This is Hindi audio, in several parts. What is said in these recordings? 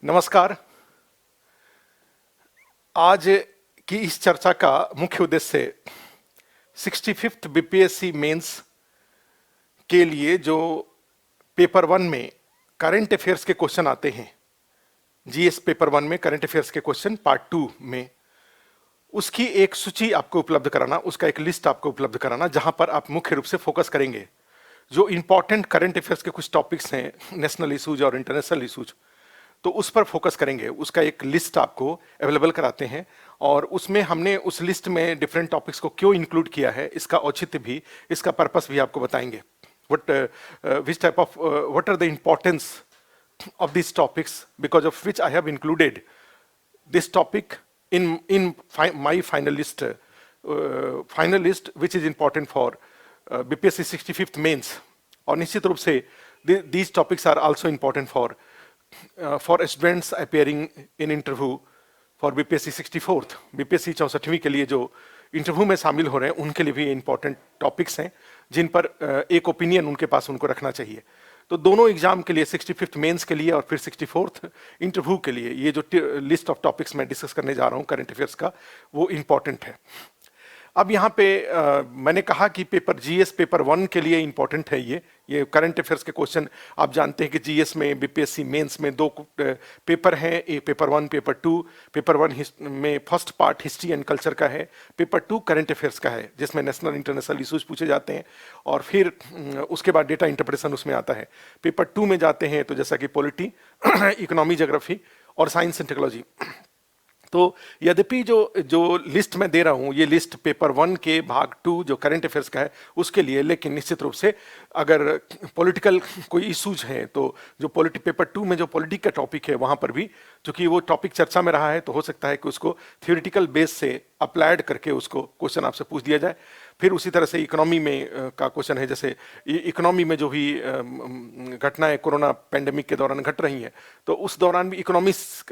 नमस्कार। आज की इस चर्चा का मुख्य उद्देश्य 65th बीपीएससी मेंस के लिए जो पेपर वन में करंट अफेयर्स के क्वेश्चन आते हैं, जीएस पेपर वन में करंट अफेयर्स के क्वेश्चन पार्ट 2 में, उसकी एक सूची आपको उपलब्ध कराना, उसका एक लिस्ट आपको उपलब्ध कराना, जहां पर आप मुख्य रूप से फोकस करेंगे जो इंपॉर्टेंट करंट अफेयर्स के कुछ टॉपिक्स हैं, नेशनल इशूज और इंटरनेशनल इशूज, तो उस पर फोकस करेंगे। उसका एक लिस्ट आपको अवेलेबल कराते हैं और उसमें हमने उस लिस्ट में डिफरेंट टॉपिक्स को क्यों इंक्लूड किया है, इसका औचित्य भी, इसका पर्पस भी आपको बताएंगे। what are the importance of these topics, because of which I have included this topic in my final list, which is important for BPSC 65th mains. और निश्चित रूप से these topics are also important for students appearing in interview for BPSC 64th, BPSC 64वीं के लिए जो इंटरव्यू में शामिल हो रहे हैं उनके लिए भी इंपॉर्टेंट टॉपिक्स हैं जिन पर एक ओपिनियन उनके पास उनको रखना चाहिए। तो दोनों एग्जाम के लिए, 65th मेंस के लिए और फिर 64th इंटरव्यू के लिए, ये जो लिस्ट ऑफ टॉपिक्स मैं डिस्कस करने जा रहा हूँ करंट अफेयर्स का, वो इंपॉर्टेंट है। अब यहाँ पे मैंने कहा कि पेपर जीएस पेपर वन के लिए इंपॉर्टेंट है। ये करंट अफेयर्स के क्वेश्चन आप जानते हैं कि जीएस में बीपीएससी मेंस में दो पेपर हैं, एक paper one, paper two. Paper one में first part history and culture का है, पेपर टू करंट अफेयर्स का है जिसमें नेशनल इंटरनेशनल इशूज पूछे जाते हैं और फिर उसके बाद डेटा इंटरप्रिटेशन उसमें आता है। पेपर टू में जाते हैं तो जैसा कि पॉलिटी, इकोनॉमी, ज्योग्राफी और साइंस एंड टेक्नोलॉजी। तो यद्यपि जो लिस्ट मैं दे रहा हूं, ये लिस्ट पेपर वन के भाग टू जो करंट अफेयर्स का है उसके लिए, लेकिन निश्चित रूप से अगर पॉलिटिकल कोई इश्यूज हैं तो जो पेपर टू में जो पॉलिटिक का टॉपिक है वहां पर भी, चूंकि वो टॉपिक चर्चा में रहा है तो हो सकता है कि उसको थियोरिटिकल बेस से अप्लाइड करके उसको क्वेश्चन आपसे पूछ दिया जाए। फिर उसी तरह से इकोनॉमी में का क्वेश्चन है, जैसे इकोनॉमी में जो भी घटनाएं कोरोना पेंडेमिक के दौरान घट रही हैं तो उस दौरान भी इकोनॉमिक्स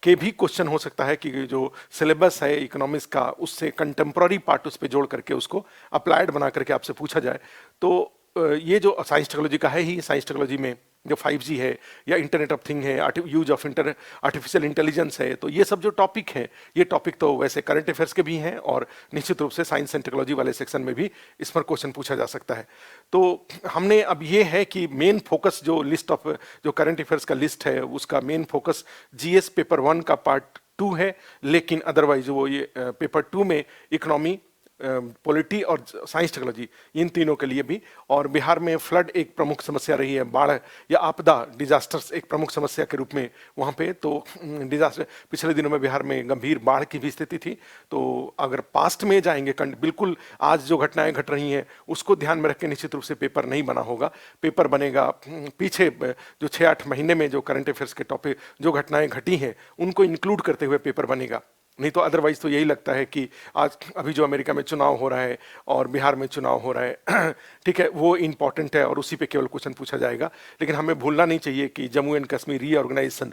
के भी क्वेश्चन हो सकता है कि जो सिलेबस है इकोनॉमिक्स का उससे कंटेम्प्रेरी पार्ट उस पर जोड़ करके उसको अप्लाइड बना करके आपसे पूछा जाए। तो ये जो साइंस टेक्नोलॉजी का है ही, साइंस टेक्नोलॉजी में जो 5G है या इंटरनेट ऑफ थिंग है, यूज ऑफ आर्टिफिशियल इंटेलिजेंस है, तो ये सब जो टॉपिक हैं, ये टॉपिक तो वैसे करंट अफेयर्स के भी हैं और निश्चित रूप से साइंस एंड टेक्नोलॉजी वाले सेक्शन में भी इस पर क्वेश्चन पूछा जा सकता है। तो हमने अब ये है कि मेन फोकस जो लिस्ट ऑफ जो करंट अफेयर्स का लिस्ट है उसका main focus GS paper one का पार्ट टू है, लेकिन अदरवाइज वो ये पेपर टू में इकोनॉमी, पॉलिटी और साइंस टेक्नोलॉजी, इन तीनों के लिए भी। और बिहार में फ्लड एक प्रमुख समस्या रही है, बाढ़ या आपदा, डिजास्टर्स एक प्रमुख समस्या के रूप में वहाँ पे, तो डिजास्टर पिछले दिनों में बिहार में गंभीर बाढ़ की भी स्थिति थी। तो अगर पास्ट में जाएंगे, बिल्कुल आज जो घटनाएं घट रही हैं उसको ध्यान में रख के निश्चित रूप से पेपर नहीं बना होगा। पेपर बनेगा पीछे जो 6-8 महीने में जो करंट अफेयर्स के टॉपिक जो घटनाएं घटी हैं उनको इंक्लूड करते हुए पेपर बनेगा। नहीं तो अदरवाइज तो यही लगता है कि आज अभी जो अमेरिका में चुनाव हो रहा है और बिहार में चुनाव हो रहा है, ठीक है, वो इंपॉर्टेंट है और उसी पे केवल क्वेश्चन पूछा जाएगा। लेकिन हमें भूलना नहीं चाहिए कि जम्मू एंड कश्मीर रीऑर्गेनाइजेशन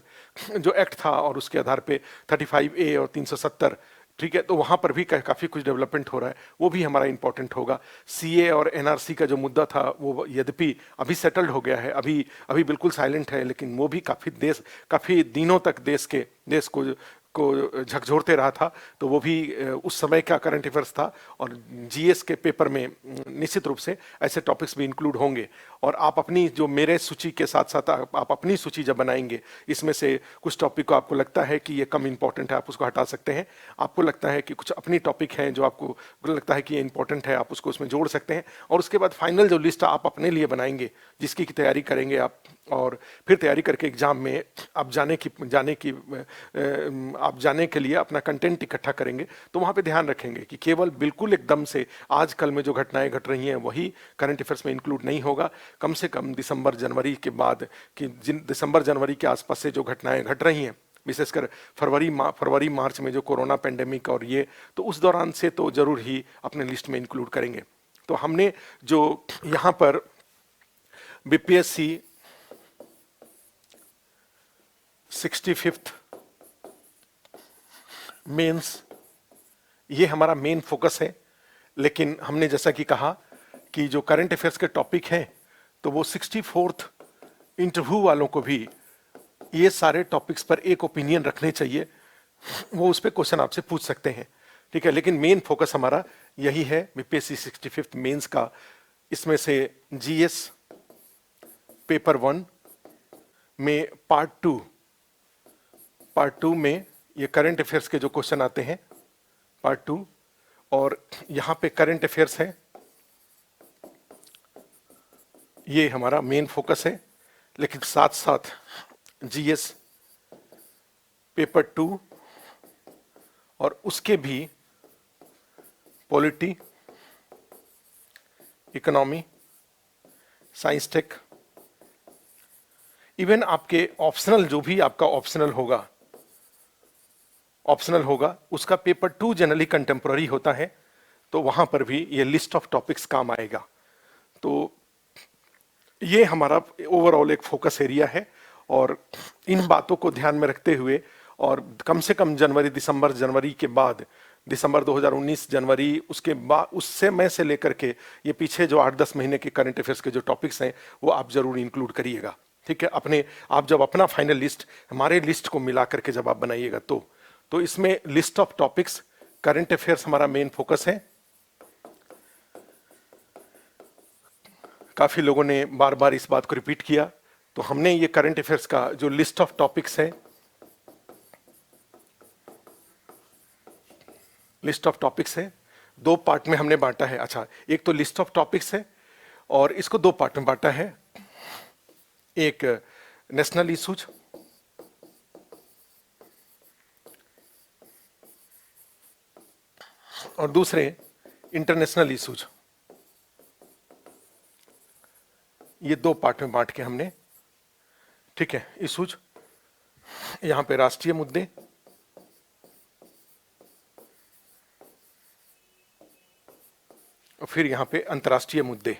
जो एक्ट था और उसके आधार पे 35A और 370, ठीक है, तो वहाँ पर भी काफ़ी कुछ डेवलपमेंट हो रहा है, वो भी हमारा इंपॉर्टेंट होगा। सीए और एनआरसी का जो मुद्दा था वो यद्यपि अभी सेटल्ड हो गया है, अभी बिल्कुल साइलेंट है, लेकिन वो भी काफ़ी दिनों तक देश को झकझोरते रहा था। तो वो भी उस समय का करंट अफेयर्स था और जीएस के पेपर में निश्चित रूप से ऐसे टॉपिक्स भी इंक्लूड होंगे। और आप अपनी जो मेरे सूची के साथ साथ आप अपनी सूची जब बनाएंगे, इसमें से कुछ टॉपिक को आपको लगता है कि ये कम इंपॉर्टेंट है, आप उसको हटा सकते हैं। आपको लगता है कि कुछ अपनी टॉपिक हैं जो आपको लगता है कि ये इंपॉर्टेंट है, आप उसको उसमें जोड़ सकते हैं। और उसके बाद फाइनल जो लिस्ट आप अपने लिए बनाएंगे, जिसकी तैयारी करेंगे आप, और फिर तैयारी करके एग्जाम में आप जाने के लिए अपना कंटेंट इकट्ठा करेंगे, तो वहाँ पे ध्यान रखेंगे कि केवल बिल्कुल एकदम से आजकल में जो घटनाएं घट रही हैं वही करंट अफेयर्स में इंक्लूड नहीं होगा। कम से कम दिसंबर जनवरी के बाद, कि जिन दिसंबर जनवरी के आसपास से जो घटनाएं घट रही हैं, विशेषकर फरवरी मार्च में जो कोरोना पेंडेमिक और ये, तो उस दौरान से तो जरूर ही अपने लिस्ट में इंक्लूड करेंगे। तो हमने जो यहाँ पर बीपीएससी 65th मेंस, ये हमारा मेन फोकस है। लेकिन हमने जैसा कि कहा कि जो करंट अफेयर्स के टॉपिक हैं तो वो 64th इंटरव्यू वालों को भी ये सारे टॉपिक्स पर एक ओपिनियन रखने चाहिए, वो उस पर क्वेश्चन आपसे पूछ सकते हैं, ठीक है। लेकिन मेन फोकस हमारा यही है बीपीएससी 65th मेंस का। इसमें से जीएस पेपर 1 में पार्ट टू में ये करंट अफेयर्स के जो क्वेश्चन आते हैं पार्ट 2, और यहां पे करंट अफेयर्स है, ये हमारा मेन फोकस है। लेकिन साथ साथ जीएस पेपर 2 और उसके भी polity, economy, science tech, even आपके ऑप्शनल, जो भी आपका ऑप्शनल होगा उसका पेपर 2 जनरली कंटेम्प्रेरी होता है, तो वहां पर भी ये लिस्ट ऑफ टॉपिक्स काम आएगा। तो ये हमारा ओवरऑल एक फोकस एरिया है, और इन बातों को ध्यान में रखते हुए, और कम से कम जनवरी के बाद, दिसंबर 2019 जनवरी, उसके बाद उससे में से लेकर के ये पीछे जो 8-10 महीने के करंट अफेयर्स के जो टॉपिक्स हैं वो आप जरूर इंक्लूड करिएगा, ठीक है। आप जब अपना फाइनल लिस्ट हमारे लिस्ट को मिला करके जब आप बनाइएगा तो इसमें list of topics, current affairs हमारा मेन फोकस है। काफी लोगों ने बार बार इस बात को रिपीट किया, तो हमने ये करंट अफेयर्स का जो लिस्ट ऑफ टॉपिक्स है, दो पार्ट में हमने बांटा है। अच्छा, एक तो लिस्ट ऑफ टॉपिक्स है और इसको दो पार्ट में बांटा है, एक नेशनल इश्यूज और दूसरे इंटरनेशनल इश्यूज। ये दो पार्ट में बांट के हमने, ठीक है, इश्यूज, यहां पे राष्ट्रीय मुद्दे, और फिर यहां पे अंतर्राष्ट्रीय मुद्दे।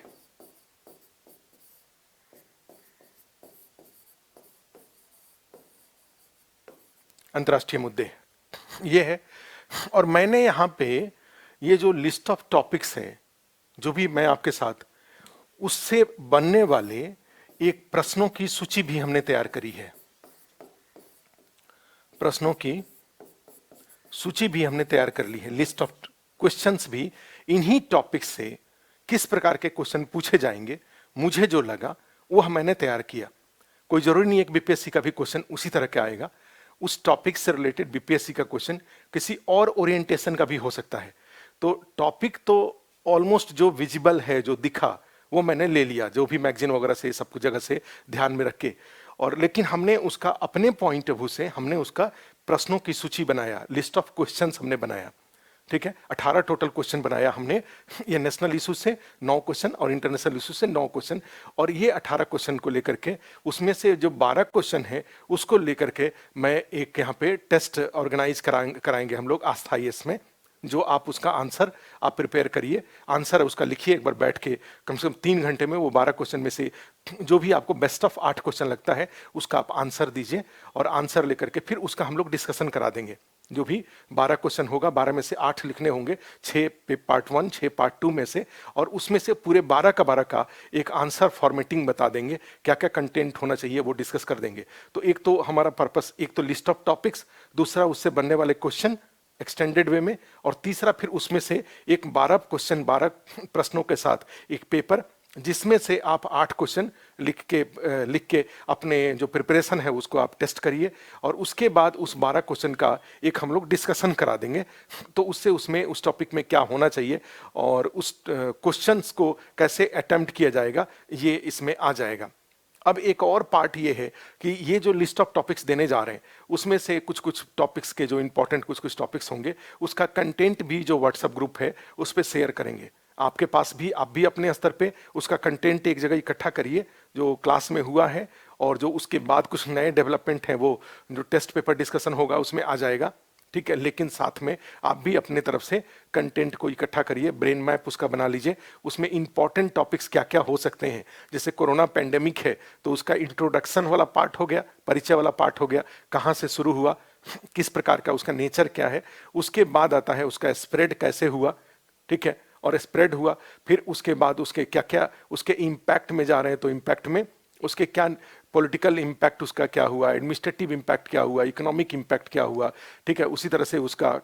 अंतर्राष्ट्रीय मुद्दे ये है। और मैंने यहां पे ये जो लिस्ट ऑफ टॉपिक्स है, जो भी मैं आपके साथ, उससे बनने वाले एक प्रश्नों की सूची भी हमने तैयार करी है। प्रश्नों की सूची भी हमने तैयार कर ली है, लिस्ट ऑफ क्वेश्चंस भी इन्हीं टॉपिक्स से किस प्रकार के क्वेश्चन पूछे जाएंगे, मुझे जो लगा वो मैंने तैयार किया। कोई जरूरी नहीं है कि बीपीएससी का भी क्वेश्चन उसी तरह का आएगा, उस टॉपिक से रिलेटेड बीपीएससी का क्वेश्चन किसी और ओरिएंटेशन का भी हो सकता है। तो टॉपिक तो ऑलमोस्ट जो विजिबल है, जो दिखा, वो मैंने ले लिया, जो भी मैगजीन वगैरह से, सब कुछ जगह से ध्यान में रख के, और लेकिन हमने उसका अपने पॉइंट ऑफ व्यू से हमने उसका प्रश्नों की सूची बनाया, लिस्ट ऑफ क्वेश्चंस हमने बनाया, ठीक है। 18 टोटल क्वेश्चन बनाया हमने, ये नेशनल इशू से 9 क्वेश्चन और इंटरनेशनल इशू से 9 क्वेश्चन, और ये 18 क्वेश्चन को लेकर के उसमें से जो 12 क्वेश्चन है उसको लेकर के मैं एक यहाँ पे टेस्ट ऑर्गेनाइज कराएंगे हम लोग आस्था IAS में, जो आप उसका आंसर आप प्रिपेयर करिए, आंसर उसका लिखिए एक बार बैठ के, कम से कम 3 घंटे में वो 12 क्वेश्चन में से जो भी आपको बेस्ट ऑफ 8 क्वेश्चन लगता है उसका आप आंसर दीजिए, और आंसर लेकर के फिर उसका हम लोग डिस्कशन करा देंगे। जो भी 12 क्वेश्चन होगा, 12 में से 8 लिखने होंगे, 6 पार्ट 1, 6 पार्ट 2 में से, और उसमें से पूरे 12 का एक आंसर फॉर्मेटिंग बता देंगे, क्या क्या कंटेंट होना चाहिए वो डिस्कस कर देंगे। तो एक तो हमारा पर्पस, एक तो लिस्ट ऑफ टॉपिक्स, दूसरा उससे बनने वाले क्वेश्चन एक्सटेंडेड वे में, और तीसरा फिर उसमें से एक 12 क्वेश्चन, 12 प्रश्नों के साथ एक पेपर, जिसमें से आप 8 क्वेश्चन लिख के अपने जो प्रिपरेशन है उसको आप टेस्ट करिए, और उसके बाद उस 12 क्वेश्चन का एक हम लोग डिस्कशन करा देंगे। तो उससे उसमें उस टॉपिक में क्या होना चाहिए और उस क्वेश्चंस को कैसे अटेम्प्ट किया जाएगा, ये इसमें आ जाएगा। अब एक और पार्ट ये है कि ये जो लिस्ट ऑफ टॉपिक्स देने जा रहे हैं उसमें से कुछ कुछ टॉपिक्स के जो इंपॉर्टेंट कुछ टॉपिक्स होंगे, उसका कंटेंट भी जो व्हाट्सएप ग्रुप है उस पर शेयर करेंगे। आपके पास भी, आप भी अपने स्तर पे उसका कंटेंट एक जगह इकट्ठा करिए जो क्लास में हुआ है, और जो उसके बाद कुछ नए डेवलपमेंट हैं वो जो टेस्ट पेपर डिस्कशन होगा उसमें आ जाएगा, ठीक है। लेकिन साथ में आप भी अपने तरफ से कंटेंट को इकट्ठा करिए, ब्रेन मैप उसका बना लीजिए, उसमें इंपॉर्टेंट टॉपिक्स क्या क्या हो सकते हैं। जैसे कोरोना पेंडेमिक है तो उसका इंट्रोडक्शन वाला पार्ट हो गया, परिचय वाला पार्ट हो गया, कहाँ से शुरू हुआ, किस प्रकार का उसका नेचर क्या है, उसके बाद आता है उसका स्प्रेड कैसे हुआ, ठीक है, और स्प्रेड हुआ, फिर उसके बाद उसके क्या क्या उसके इम्पैक्ट में जा रहे हैं, तो इम्पैक्ट में उसके क्या पॉलिटिकल इम्पैक्ट उसका क्या हुआ, एडमिनिस्ट्रेटिव इम्पैक्ट क्या हुआ, इकोनॉमिक इम्पैक्ट क्या हुआ, ठीक है। उसी तरह से उसका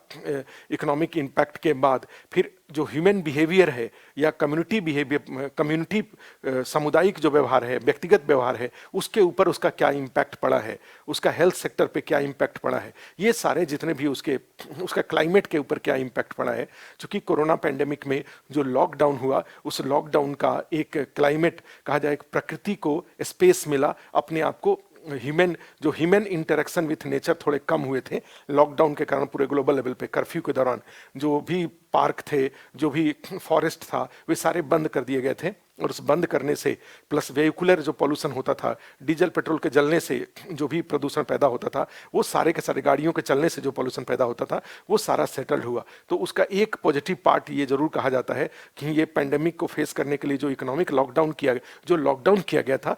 इकोनॉमिक इम्पैक्ट के बाद फिर जो ह्यूमन बिहेवियर है या कम्युनिटी बिहेवियर, कम्युनिटी सामुदायिक जो व्यवहार है, व्यक्तिगत व्यवहार है, उसके ऊपर उसका क्या इम्पैक्ट पड़ा है, उसका हेल्थ सेक्टर पे क्या इम्पैक्ट पड़ा है, ये सारे जितने भी उसका क्लाइमेट के ऊपर क्या इम्पैक्ट पड़ा है। क्योंकि कोरोना पैंडेमिक में जो लॉकडाउन हुआ, उस लॉकडाउन का एक क्लाइमेट कहा जाए, प्रकृति को स्पेस मिला अपने आप को, ह्यूमन इंटरेक्शन विथ नेचर थोड़े कम हुए थे लॉकडाउन के कारण। पूरे ग्लोबल लेवल पे कर्फ्यू के दौरान जो भी पार्क थे, जो भी फॉरेस्ट था, वे सारे बंद कर दिए गए थे। और उस बंद करने से प्लस वेहिकुलर जो पॉल्यूशन होता था, डीजल पेट्रोल के जलने से जो भी प्रदूषण पैदा होता था, वो सारे के सारे, गाड़ियों के चलने से जो पॉल्यूशन पैदा होता था, वो सारा सेटल्ड हुआ। तो उसका एक पॉजिटिव पार्ट ये जरूर कहा जाता है कि ये पैंडेमिक को फेस करने के लिए जो इकोनॉमिक लॉकडाउन किया गया था,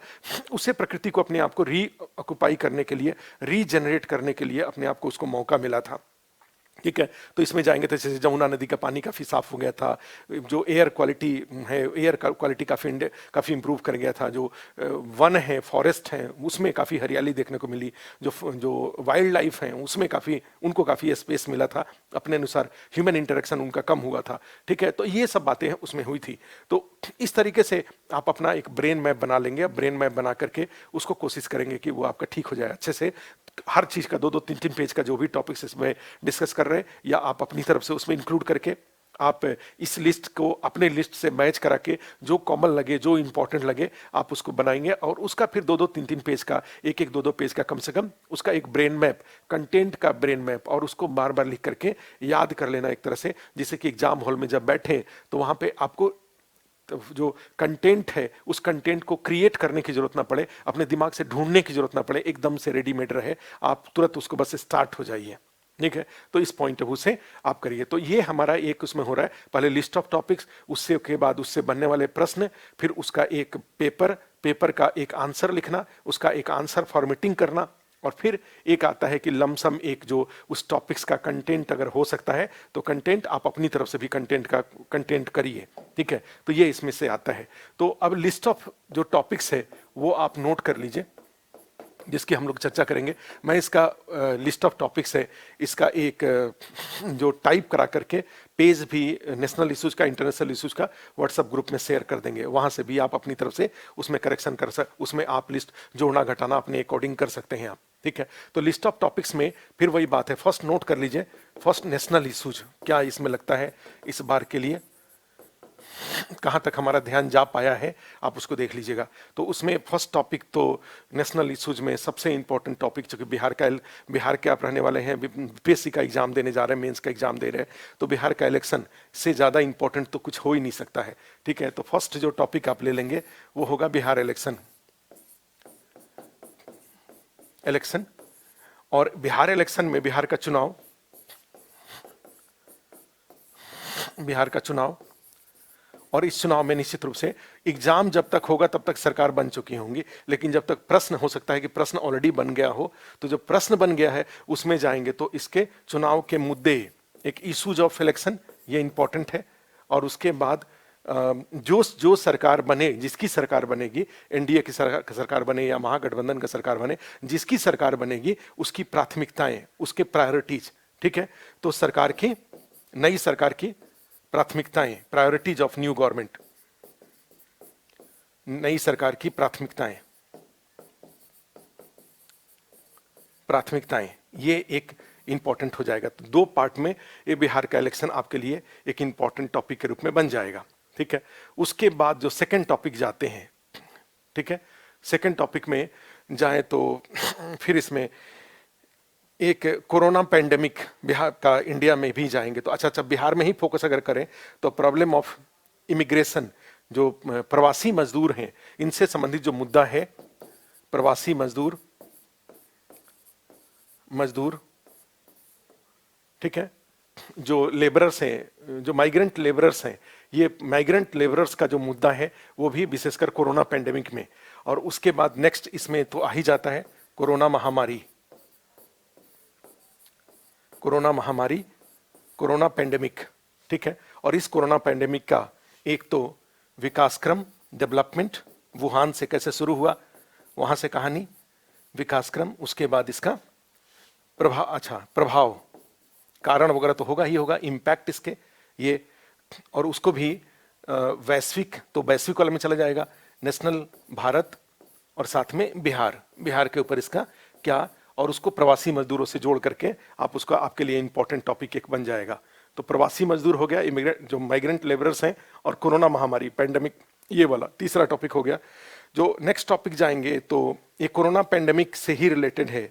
उससे प्रकृति को अपने आप को रीऑक्युपाई करने के लिए, रीजनरेट करने के लिए अपने आप को उसको मौका मिला था, ठीक है। तो इसमें जाएंगे तो जैसे जमुना नदी का पानी काफ़ी साफ हो गया था, जो एयर क्वालिटी है, एयर क्वालिटी काफ़ी इंप्रूव कर गया था, जो वन है, फॉरेस्ट हैं, उसमें काफ़ी हरियाली देखने को मिली, जो वाइल्ड लाइफ हैं उसमें उनको काफ़ी स्पेस मिला था अपने अनुसार, ह्यूमन इंटरेक्शन उनका कम हुआ था, ठीक है। तो ये सब बातें उसमें हुई थी। तो इस तरीके से आप अपना एक ब्रेन मैप बना लेंगे। ब्रेन मैप बना करके उसको कोशिश करेंगे कि वो आपका ठीक हो जाए अच्छे से। हर चीज़ का 2-2, 3-3 पेज का जो भी टॉपिक्स इसमें डिस्कस कर रहे हैं, या आप अपनी तरफ से उसमें इंक्लूड करके आप इस लिस्ट को अपने लिस्ट से मैच करा के जो कॉमन लगे, जो इंपॉर्टेंट लगे, आप उसको बनाएंगे। और उसका फिर 2-2, 3-3 पेज का, 1-1, 2-2 पेज का कम से कम उसका एक ब्रेन मैप, कंटेंट का ब्रेन मैप, और उसको बार बार लिख करके याद कर लेना एक तरह से, जिससे कि एग्जाम हॉल में जब बैठे तो वहाँ पे आपको तो जो कंटेंट है, उस कंटेंट को क्रिएट करने की जरूरत ना पड़े, अपने दिमाग से ढूंढने की जरूरत ना पड़े, एकदम से रेडीमेड रहे, आप तुरंत उसको बस स्टार्ट हो जाइए, ठीक है। तो इस पॉइंट ऑफ व्यू से आप करिए। तो ये हमारा एक उसमें हो रहा है, पहले लिस्ट ऑफ टॉपिक्स, उससे के बाद उससे बनने वाले प्रश्न, फिर उसका एक पेपर का एक आंसर लिखना, उसका एक आंसर फॉर्मेटिंग करना, और फिर एक आता है कि लमसम एक जो उस टॉपिक्स का कंटेंट अगर हो सकता है तो कंटेंट आप अपनी तरफ से भी कंटेंट करिए, ठीक है। तो ये इसमें से आता है। तो अब लिस्ट ऑफ जो टॉपिक्स है वो आप नोट कर लीजिए, जिसकी हम लोग चर्चा करेंगे। मैं इसका लिस्ट ऑफ टॉपिक्स है, इसका एक जो टाइप करा करके पेज भी नेशनल इश्यूज का, इंटरनेशनल इश्यूज का व्हाट्सएप ग्रुप में शेयर कर देंगे। वहां से भी आप अपनी तरफ से उसमें करेक्शन उसमें आप लिस्ट जोड़ना घटाना अपने अकॉर्डिंग कर सकते हैं आप, ठीक है। तो लिस्ट ऑफ टॉपिक्स में फिर वही बात है, फर्स्ट नोट कर लीजिए, फर्स्ट नेशनल इश्यूज क्या इसमें लगता है इस बार के लिए, कहां तक हमारा ध्यान जा पाया है, आप उसको देख लीजिएगा। तो उसमें फर्स्ट टॉपिक तो नेशनल इश्यूज में सबसे इंपॉर्टेंट टॉपिक, चूंकि बिहार के आप रहने वाले हैं, बीपीएससी का एग्जाम देने जा रहे हैं, मेंस का एग्जाम दे रहे हैं, तो बिहार का इलेक्शन से ज़्यादा इंपॉर्टेंट तो कुछ हो ही नहीं सकता है, ठीक है। तो फर्स्ट जो टॉपिक आप ले लेंगे वो होगा बिहार इलेक्शन। और बिहार इलेक्शन में बिहार का चुनाव, और इस चुनाव में निश्चित रूप से एग्जाम जब तक होगा तब तक सरकार बन चुकी होंगी, लेकिन जब तक प्रश्न, हो सकता है कि प्रश्न ऑलरेडी बन गया हो, तो जो प्रश्न बन गया है उसमें जाएंगे तो इसके चुनाव के मुद्दे, एक इश्यूज ऑफ इलेक्शन, ये इंपॉर्टेंट है। और उसके बाद जो सरकार बने, जिसकी सरकार बनेगी, एनडीए की सरकार बने या महागठबंधन का सरकार बने, जिसकी सरकार बनेगी उसकी प्राथमिकताएं, उसके प्रायोरिटीज, ठीक है। तो नई सरकार की प्राथमिकताएं, प्रायोरिटीज ऑफ न्यू गवर्नमेंट, नई सरकार की प्राथमिकताएं, ये एक इंपॉर्टेंट हो जाएगा। तो 2 पार्ट में ये बिहार का इलेक्शन आपके लिए एक इंपॉर्टेंट टॉपिक के रूप में बन जाएगा, ठीक है। उसके बाद जो सेकंड टॉपिक जाते हैं, ठीक है, सेकंड टॉपिक में जाए तो फिर इसमें एक कोरोना पैंडेमिक बिहार का, इंडिया में भी जाएंगे तो अच्छा, बिहार में ही फोकस अगर करें तो प्रॉब्लम ऑफ इमिग्रेशन, जो प्रवासी मजदूर हैं, इनसे संबंधित जो मुद्दा है, प्रवासी मजदूर, ठीक है, जो लेबरर्स हैं, जो माइग्रेंट लेबरर्स हैं, ये माइग्रेंट लेबरर्स का जो मुद्दा है वो भी विशेषकर कोरोना पैंडेमिक में। और उसके बाद नेक्स्ट इसमें तो आ ही जाता है कोरोना महामारी, कोरोना पैंडेमिक, ठीक है। और इस कोरोना पैंडेमिक का एक तो विकास क्रम, डेवलपमेंट, वुहान से कैसे शुरू हुआ, वहां से कहानी, विकास क्रम, उसके बाद इसका प्रभाव, अच्छा प्रभाव, कारण वगैरह तो होगा ही होगा, इम्पैक्ट इसके ये, और उसको भी वैश्विक, तो वैश्विक वाले में चला जाएगा, नेशनल भारत, और साथ में बिहार, बिहार के ऊपर इसका क्या, और उसको प्रवासी मजदूरों से जोड़ करके आप उसका, आपके लिए इंपॉर्टेंट टॉपिक एक बन जाएगा। तो प्रवासी मजदूर हो गया, इमिग्रेंट जो माइग्रेंट लेबरर्स हैं, और कोरोना महामारी पैंडेमिक, ये वाला तीसरा टॉपिक हो गया। जो नेक्स्ट टॉपिक जाएंगे तो ये कोरोना पैंडेमिक से ही रिलेटेड है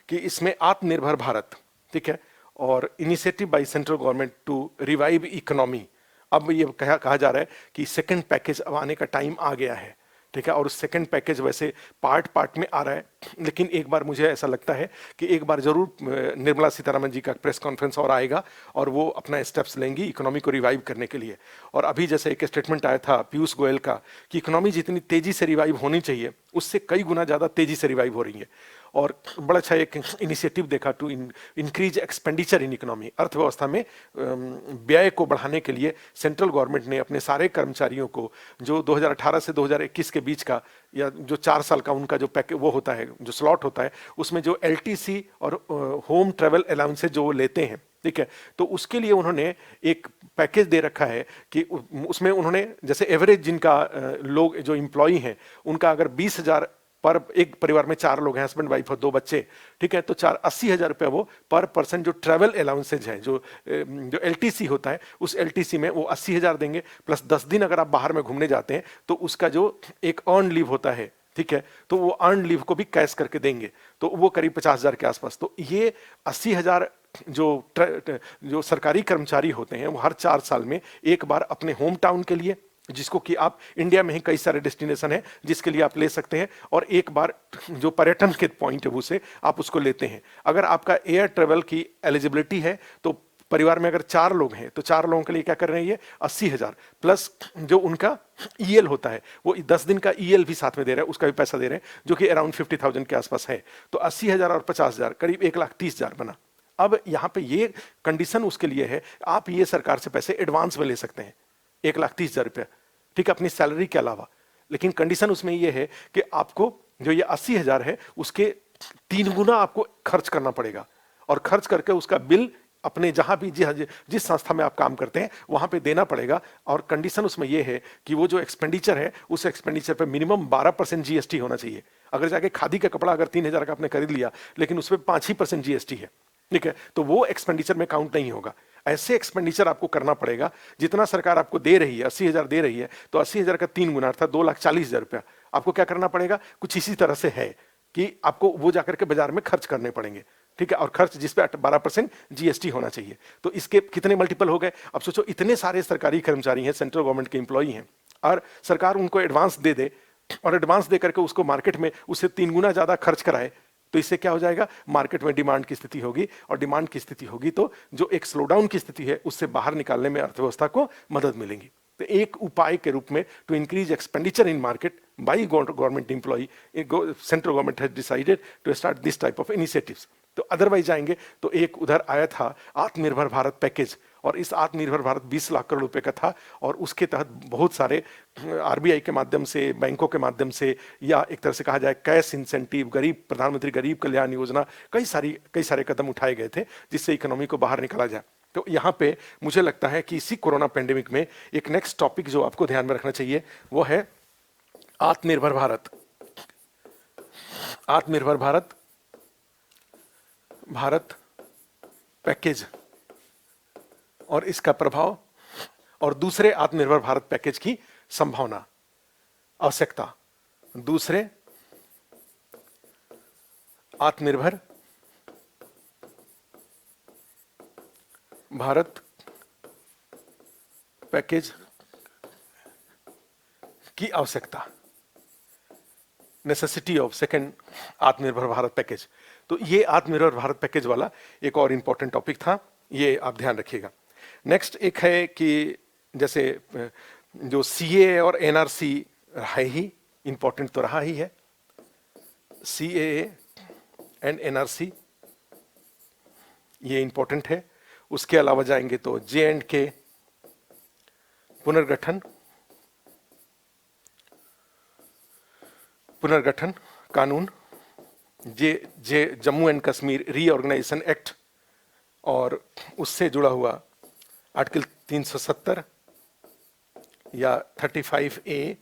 कि इसमें आत्मनिर्भर भारत, ठीक है, और initiative by central government to revive economy. अब ये कहा जा रहा है कि सेकंड पैकेज अब आने का टाइम आ गया है, ठीक है, और सेकंड पैकेज वैसे पार्ट पार्ट में आ रहा है, लेकिन एक बार मुझे ऐसा लगता है कि एक बार जरूर निर्मला सीतारमण जी का प्रेस कॉन्फ्रेंस और आएगा और वो अपना स्टेप्स लेंगी इकोनॉमी को रिवाइव करने के लिए। और अभी जैसे एक स्टेटमेंट आया था पीयूष गोयल का कि इकोनॉमी जितनी तेजी से रिवाइव होनी चाहिए उससे कई गुना ज़्यादा तेजी से रिवाइव हो रही है। और बड़ा अच्छा एक इनिशिएटिव देखा to increase expenditure in economy, अर्थव्यवस्था में व्यय को बढ़ाने के लिए सेंट्रल गवर्नमेंट ने अपने सारे कर्मचारियों को जो 2018 से 2021 के बीच का या जो 4 साल का उनका जो पैकेज वो होता है, जो स्लॉट होता है, उसमें जो एलटीसी और होम ट्रेवल अलाउंसेज जो वो लेते हैं, ठीक है, तो उसके लिए उन्होंने एक पैकेज दे रखा है कि उसमें उन्होंने जैसे एवरेज जिनका लोग जो एम्प्लॉई हैं उनका अगर 20,000 पर, एक परिवार में 4 लोग हैं, हस्बैंड वाइफ और 2 बच्चे, ठीक है, तो 80,000 रुपये वो पर पर्सन जो ट्रैवल अलाउंसेज है, जो एलटीसी होता है, उस एलटीसी में वो 80,000 देंगे, प्लस 10 दिन अगर आप बाहर में घूमने जाते हैं तो उसका जो एक अर्न लीव होता है, ठीक है, तो वो अर्न लीव को भी कैश करके देंगे, तो वो करीब 50,000 के आसपास। तो ये 80,000 जो सरकारी कर्मचारी होते हैं वो हर 4 साल में एक बार अपने होम टाउन के लिए, जिसको कि आप इंडिया में ही कई सारे डेस्टिनेशन है जिसके लिए आप ले सकते हैं, और एक बार जो पर्यटन के पॉइंट ऑफ व्यू से आप उसको लेते हैं। अगर आपका एयर ट्रेवल की एलिजिबिलिटी है तो परिवार में अगर 4 लोग हैं तो 4 लोगों के लिए क्या कर रहे हैं, ये 80,000 प्लस जो उनका ईएल होता है वो 10 दिन का ईएल भी साथ में दे रहा है, उसका भी पैसा दे रहे हैं, जो कि अराउंड 50,000 के आसपास है। तो 80,000 और 50,000 करीब 1,30,000 बना। अब यहाँ पे ये कंडीशन उसके लिए है, आप ये सरकार से पैसे एडवांस में ले सकते हैं 1,30,000 रुपया, ठीक है, अपनी सैलरी के अलावा, लेकिन कंडीशन उसमें ये है कि आपको जो ये 80,000 है उसके 3 गुना आपको खर्च करना पड़ेगा, और खर्च करके उसका बिल अपने जहां भी जिस संस्था में आप काम करते हैं वहां पे देना पड़ेगा। और कंडीशन उसमें यह है कि वो जो एक्सपेंडिचर है उस एक्सपेंडिचर पे मिनिमम 12% जीएसटी होना चाहिए। अगर जाके खादी का कपड़ा अगर 3,000 का आपने खरीद लिया लेकिन उस पर 5% जीएसटी है, ठीक है, तो वो एक्सपेंडिचर में काउंट नहीं होगा। ऐसे एक्सपेंडिचर आपको करना पड़ेगा जितना सरकार आपको दे रही है, 80,000 दे रही है, तो 80,000 का 3 गुना अर्थात 2,40,000 रुपया आपको क्या करना पड़ेगा। कुछ इसी तरह से है कि आपको वो जाकर के बाजार में खर्च करने पड़ेंगे, ठीक है, और खर्च जिस पे 12% जीएसटी होना चाहिए। तो इसके कितने मल्टीपल हो गए। अब सोचो इतने सारे सरकारी कर्मचारी हैं, सेंट्रल गवर्नमेंट के एम्प्लॉई हैं, और सरकार उनको एडवांस दे दे और एडवांस दे करके उसको मार्केट में उससे 3 गुना ज्यादा खर्च कराए, तो इससे क्या हो जाएगा, मार्केट में डिमांड की स्थिति होगी, और डिमांड की स्थिति होगी तो जो एक स्लोडाउन की स्थिति है उससे बाहर निकालने में अर्थव्यवस्था को मदद मिलेगी। तो एक उपाय के रूप में to increase expenditure in market by government employee, central government has decided to start this type of initiatives. तो अदरवाइज जाएंगे तो एक उधर आया था आत्मनिर्भर भारत पैकेज, और इस आत्मनिर्भर भारत 20 लाख करोड़ रुपए का था, और उसके तहत बहुत सारे आरबीआई के माध्यम से, बैंकों के माध्यम से, या एक तरह से कहा जाए कैश इंसेंटिव, गरीब प्रधानमंत्री गरीब कल्याण योजना, कई सारे कदम उठाए गए थे जिससे इकोनॉमी को बाहर निकाला जाए। तो यहाँ पे मुझे लगता है कि इसी कोरोना पेंडेमिक में एक नेक्स्ट टॉपिक जो आपको ध्यान में रखना चाहिए वो है आत्मनिर्भर भारत। आत्मनिर्भर भारत पैकेज और इसका प्रभाव, और दूसरे आत्मनिर्भर भारत पैकेज की संभावना, आवश्यकता। दूसरे आत्मनिर्भर भारत पैकेज की आवश्यकता, नेसेसिटी ऑफ सेकेंड आत्मनिर्भर भारत पैकेज। तो ये आत्मनिर्भर भारत पैकेज वाला एक और इंपॉर्टेंट टॉपिक था, ये आप ध्यान रखिएगा। नेक्स्ट एक है कि जैसे जो सीए और एनआरसी है ही इंपॉर्टेंट तो रहा ही है, सीएए एंड एनआरसी ये इंपॉर्टेंट है। उसके अलावा जाएंगे तो J&K पुनर्गठन कानून, J J Jammu and Kashmir reorganisation act और उससे जुड़ा हुआ आर्टिकल 370 या 35A,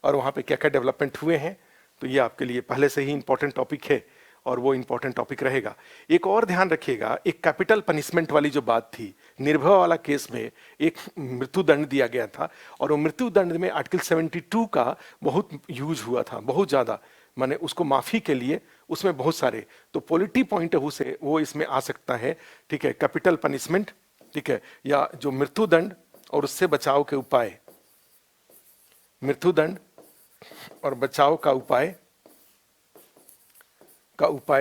और वहाँ पे क्या क्या डेवलपमेंट हुए हैं, तो ये आपके लिए पहले से ही इंपॉर्टेंट टॉपिक है और वो इंपॉर्टेंट टॉपिक रहेगा। एक और ध्यान रखिएगा, एक कैपिटल पनिशमेंट वाली जो बात थी, निर्भया वाला केस में एक मृत्यु दंड दिया गया था और वो मृत्यु दंड में आर्टिकल 72 का बहुत यूज हुआ था, बहुत ज़्यादा, माने उसको माफ़ी के लिए उसमें बहुत सारे, तो पॉलिटी पॉइंट ऑफ व्यू से वो इसमें आ सकता है, ठीक है, कैपिटल पनिशमेंट, ठीक है, या जो मृत्यु दंड और उससे बचाव के उपाय, मृत्युदंड और बचाव का उपाय,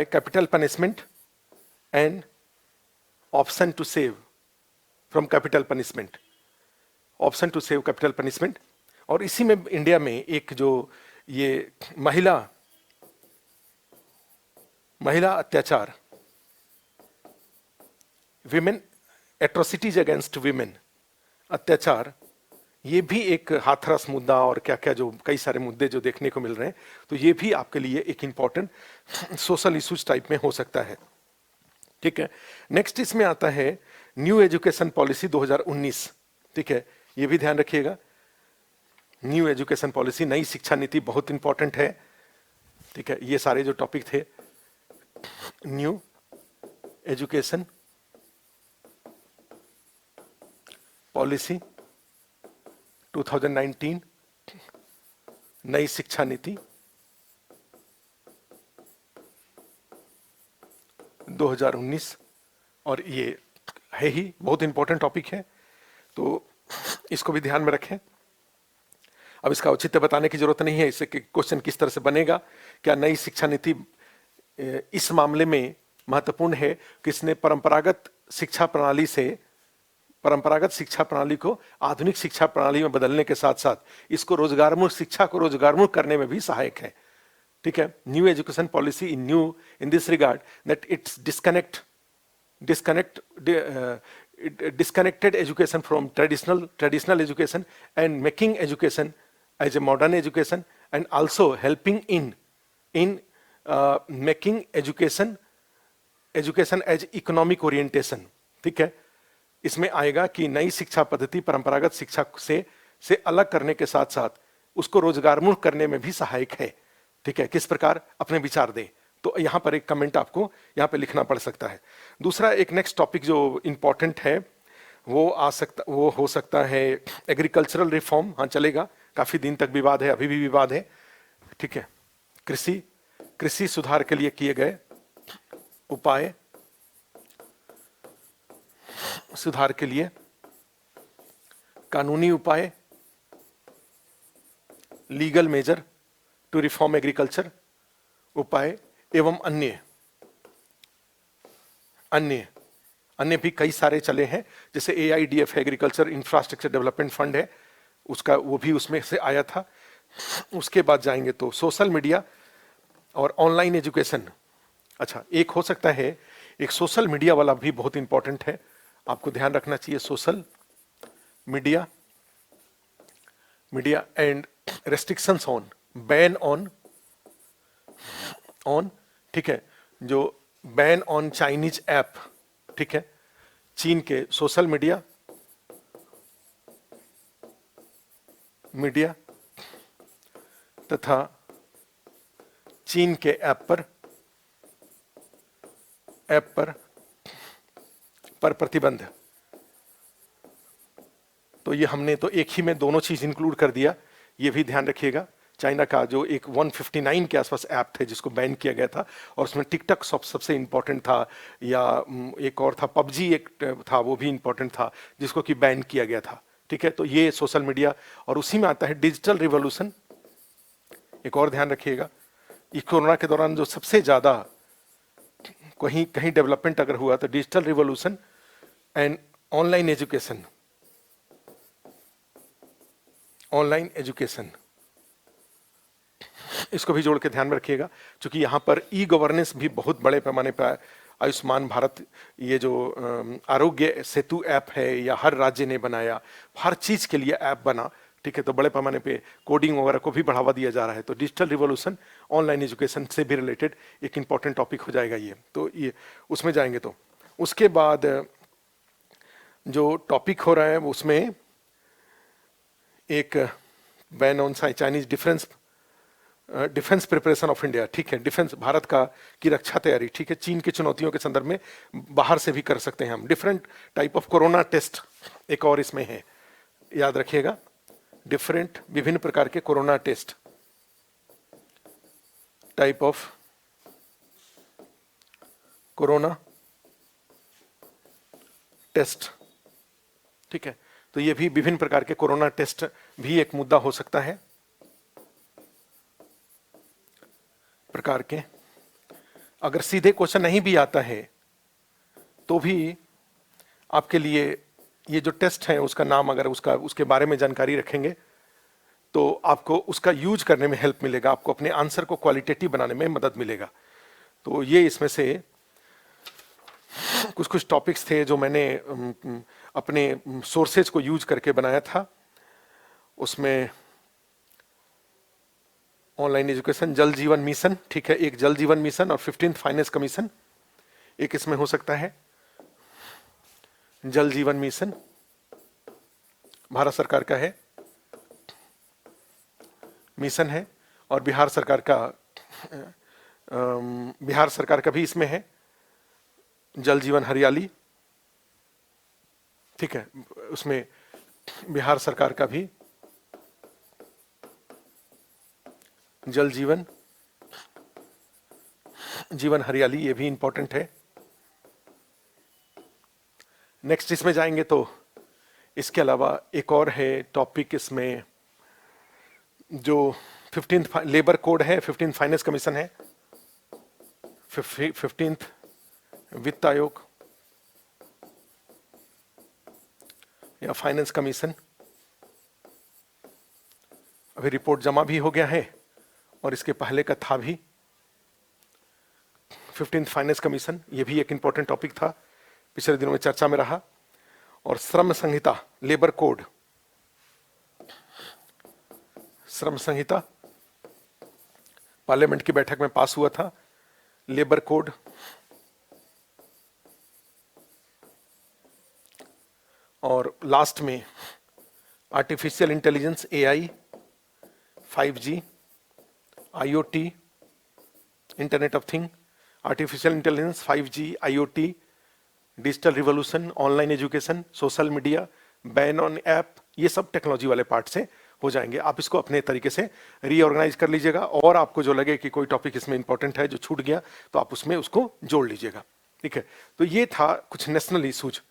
capital punishment and option to save from capital punishment, option to save capital punishment. और इसी में इंडिया में एक जो ये महिला अत्याचार, विमेन एट्रोसिटीज अगेंस्ट विमेन, अत्याचार, ये भी एक हाथरस मुद्दा और क्या क्या जो कई सारे मुद्दे जो देखने को मिल रहे हैं, तो ये भी आपके लिए एक इंपॉर्टेंट सोशल इश्यूज टाइप में हो सकता है, ठीक है। नेक्स्ट इसमें आता है न्यू एजुकेशन पॉलिसी 2019, ठीक है, ये भी ध्यान रखिएगा। न्यू एजुकेशन पॉलिसी, नई शिक्षा नीति बहुत इंपॉर्टेंट है, ठीक है। ये सारे जो टॉपिक थे, न्यू एजुकेशन पॉलिसी 2019, नई शिक्षा नीति 2019, और ये है ही बहुत इंपॉर्टेंट टॉपिक है, तो इसको भी ध्यान में रखें। अब इसका औचित्य बताने की जरूरत नहीं है, इससे क्वेश्चन किस तरह से बनेगा, क्या नई शिक्षा नीति इस मामले में महत्वपूर्ण है कि इसने परंपरागत शिक्षा प्रणाली को आधुनिक शिक्षा प्रणाली में बदलने के साथ साथ इसको रोजगारमुख शिक्षा को रोजगारमुख करने में भी सहायक है, ठीक है। New education policy in this regard that it's disconnected education from traditional education and making education as a modern education, and also helping in making education as economic orientation, ठीक है। इसमें आएगा कि नई शिक्षा पद्धति परंपरागत शिक्षा से अलग करने के साथ साथ उसको रोजगारमुख करने में भी सहायक है, ठीक है। किस प्रकार, अपने विचार दें, तो यहां पर एक कमेंट आपको यहां पे लिखना पड़ सकता है। दूसरा एक नेक्स्ट टॉपिक जो इंपॉर्टेंट है वो हो सकता है एग्रीकल्चरल रिफॉर्म, हाँ चलेगा, काफी दिन तक विवाद है, अभी भी विवाद है, ठीक है। कृषि सुधार के लिए किए गए उपाय, सुधार के लिए कानूनी उपाय, legal measure to reform agriculture, उपाय एवं अन्य भी कई सारे चले हैं, जैसे AIDF agriculture infrastructure development fund है, उसका वो भी उसमें से आया था। उसके बाद जाएंगे तो सोशल मीडिया और ऑनलाइन एजुकेशन। अच्छा, एक हो सकता है, एक सोशल मीडिया वाला भी बहुत इंपॉर्टेंट है, आपको ध्यान रखना चाहिए। Social media and restrictions on, ban on, ठीक है, जो बैन ऑन चाइनीज ऐप, ठीक है, चीन के सोशल मीडिया तथा चीन के ऐप पर प्रतिबंध। तो ये हमने तो एक ही में दोनों चीज इंक्लूड कर दिया, ये भी ध्यान रखिएगा। चाइना का जो एक 159 के आसपास ऐप थे जिसको बैन किया गया था, और उसमें टिकटॉक सबसे इंपॉर्टेंट था, या एक और था पबजी, एक था, वो भी इंपॉर्टेंट था जिसको कि बैन किया गया था, ठीक है। तो ये सोशल मीडिया, और उसी में आता है डिजिटल रिवॉल्यूशन। एक और ध्यान रखिएगा, कोरोना के दौरान जो सबसे ज्यादा कहीं डेवलपमेंट अगर हुआ तो digital revolution and online education, इसको भी जोड़ के ध्यान में रखिएगा, क्योंकि यहाँ पर ई गवर्नेंस भी बहुत बड़े पैमाने पर, आयुष्मान भारत, ये जो आरोग्य सेतु ऐप है, या हर राज्य ने बनाया, हर चीज के लिए ऐप बना, ठीक है, तो बड़े पैमाने पे कोडिंग वगैरह को भी बढ़ावा दिया जा रहा है। तो डिजिटल रिवॉल्यूशन ऑनलाइन एजुकेशन से भी रिलेटेड एक इंपॉर्टेंट टॉपिक हो जाएगा ये, तो ये उसमें जाएंगे। तो उसके बाद जो टॉपिक हो रहा है उसमें एक ban on Chinese defence preparation of India, ठीक है, डिफेंस भारत का की रक्षा तैयारी, ठीक है, चीन की चुनौतियों के संदर्भ में बाहर से भी कर सकते हैं हम। Different type of corona test एक और इसमें है, याद रखिएगा, डिफरेंट विभिन्न प्रकार के corona test, type of corona test, ठीक है, तो ये भी विभिन्न प्रकार के कोरोना टेस्ट भी एक मुद्दा हो सकता है प्रकार के। अगर सीधे क्वेश्चन नहीं भी आता है तो भी आपके लिए ये जो टेस्ट है उसका नाम, अगर उसके बारे में जानकारी रखेंगे तो आपको उसका यूज करने में हेल्प मिलेगा, आपको अपने आंसर को क्वालिटेटिव बनाने में मदद मिलेगा। तो ये इसमें से कुछ टॉपिक्स थे जो मैंने अपने सोर्सेज को यूज करके बनाया था। उसमें ऑनलाइन एजुकेशन, जल जीवन मिशन, ठीक है, एक जल जीवन मिशन और 15th फाइनेंस कमीशन एक इसमें हो सकता है। जल जीवन मिशन भारत सरकार का है, मिशन है, और बिहार सरकार का भी इसमें है, जल जीवन हरियाली, ठीक है, उसमें बिहार सरकार का भी जल जीवन हरियाली, ये भी इंपॉर्टेंट है। नेक्स्ट इसमें जाएंगे तो इसके अलावा एक और है टॉपिक इसमें जो 15th लेबर कोड है, 15th फाइनेंस कमीशन है, 15th वित्त आयोग या फाइनेंस कमीशन। अभी रिपोर्ट जमा भी हो गया है और इसके पहले का था भी 15th फाइनेंस कमीशन, ये भी एक इंपॉर्टेंट टॉपिक था, पिछले दिनों में चर्चा में रहा। और श्रम संहिता, लेबर कोड, श्रम संहिता पार्लियामेंट की बैठक में पास हुआ था, लेबर कोड, और लास्ट में artificial intelligence, AI, 5G, IoT, internet of thing, artificial intelligence, 5G, IoT, digital revolution, online education, social media, ban on app, ये सब टेक्नोलॉजी वाले पार्ट से हो जाएंगे। आप इसको अपने तरीके से रीऑर्गेनाइज कर लीजिएगा और आपको जो लगे कि कोई टॉपिक इसमें इंपॉर्टेंट है जो छूट गया तो आप उसमें उसको जोड़ लीजिएगा, ठीक है। तो ये था कुछ नेशनल इशूज।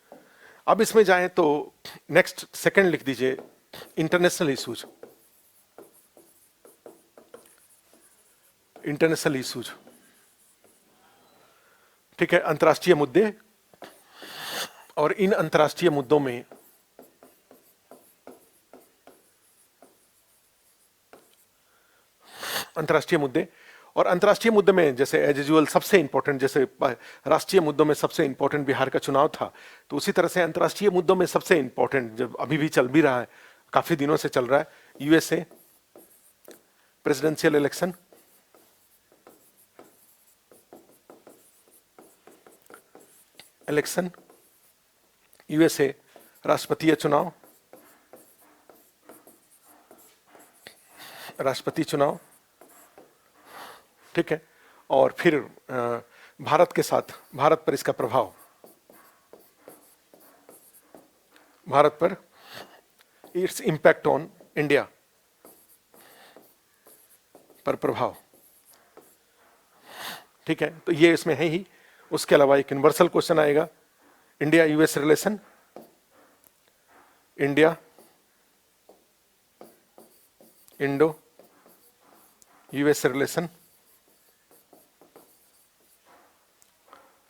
अब इसमें जाएं तो नेक्स्ट सेकंड लिख दीजिए, इंटरनेशनल इशूज, इंटरनेशनल इशूज, ठीक है, अंतर्राष्ट्रीय मुद्दे। और इन अंतर्राष्ट्रीय मुद्दों में अंतर्राष्ट्रीय मुद्दे में जैसे एज यूजुअल सबसे इंपॉर्टेंट, जैसे राष्ट्रीय मुद्दों में सबसे इंपॉर्टेंट बिहार का चुनाव था, तो उसी तरह से अंतर्राष्ट्रीय मुद्दों में सबसे इंपॉर्टेंट, जब अभी भी चल भी रहा है, काफी दिनों से चल रहा है, यूएसए प्रेसिडेंशियल इलेक्शन, यूएसए राष्ट्रपति चुनाव, ठीक है। और फिर भारत के साथ, भारत पर इसका प्रभाव, भारत पर इट्स इंपैक्ट ऑन इंडिया पर प्रभाव, ठीक है। तो ये इसमें है ही। उसके अलावा एक यूनिवर्सल क्वेश्चन आएगा, India US relation, India Indo US relation,